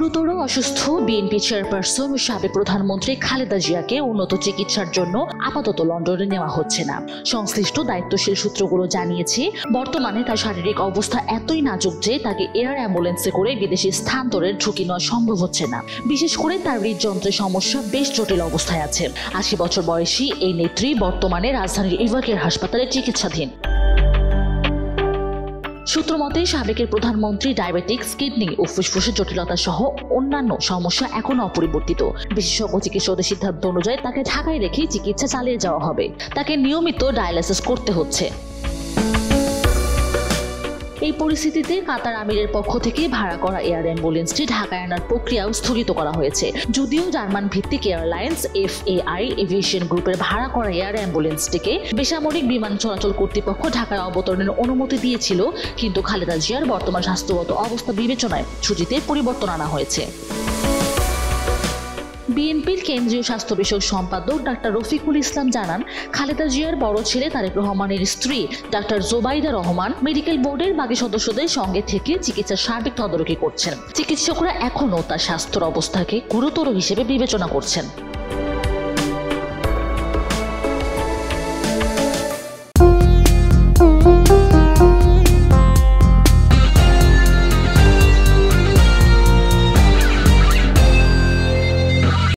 গুরুতর অসুস্থ BNP chairperson ও সাবেক প্রধানমন্ত্রী খালেদা জিয়াকে উন্নত চিকিৎসার জন্য আপাতত লন্ডনে নেওয়া হচ্ছে না। সংশ্লিষ্ট দায়িত্বশীল সূত্রগুলো জানিয়েছে, বর্তমানে তার শারীরিক অবস্থা এতই নাজুক যে তাকে এয়ার অ্যাম্বুলেন্সে করে বিদেশে স্থানান্তরের ঝুঁকি নেওয়া সম্ভব হচ্ছে না। বিশেষ করে তার হৃদযন্ত্রের সমস্যা বেশ জটিল অবস্থায় আছে। ৮০ বছর বয়সী এই নেত্রী বর্তমানে রাজধানীর ইভাকের হাসপাতালে চিকিৎসাধীন। সূত্র মতে, সাবেকের প্রধানমন্ত্রী ডায়াবেটিক্স, কিডনি ও ফুসফুসের জটিলতা সহ অন্যান্য সমস্যা এখনো অপরিবর্তিত। বিশেষজ্ঞ চিকিৎসকদের সিদ্ধান্ত অনুযায়ী তাকে ঢাকায় রেখে চিকিৎসা চালিয়ে যাওয়া হবে। তাকে নিয়মিত ডায়ালাইসিস করতে হচ্ছে। এই পরিস্থিতিতে কাতার আমিরের পক্ষ থেকে ভাড়া করা এয়ার অ্যাম্বুলেন্সটি ঢাকায় আনার প্রক্রিয়াও স্থগিত করা হয়েছে। যদিও জার্মান ভিত্তিক এয়ারলাইন্স FAI এভিয়েশন গ্রুপের ভাড়া করা এয়ার অ্যাম্বুলেন্সটিকে বেসামরিক বিমান চলাচল কর্তৃপক্ষ ঢাকায় অবতরণের অনুমতি দিয়েছিল, কিন্তু খালেদা জিয়ার বর্তমান স্বাস্থ্যগত অবস্থা বিবেচনায় ছুটিতে পরিবর্তন আনা হয়েছে। বিএনপির কেন্দ্রীয় স্বাস্থ্য বিষয়ক সম্পাদক ডাক্তার রফিকুল ইসলাম জানান, খালেদা জিয়ার বড় ছেলে তারেক রহমানের স্ত্রী ডাক্তার জোবাইদা রহমান মেডিকেল বোর্ডের বাকি সদস্যদের সঙ্গে থেকে চিকিৎসার সার্বিক তদারকি করছেন। চিকিৎসকরা এখনও তার স্বাস্থ্যের অবস্থাকে গুরুতর হিসেবে বিবেচনা করছেন।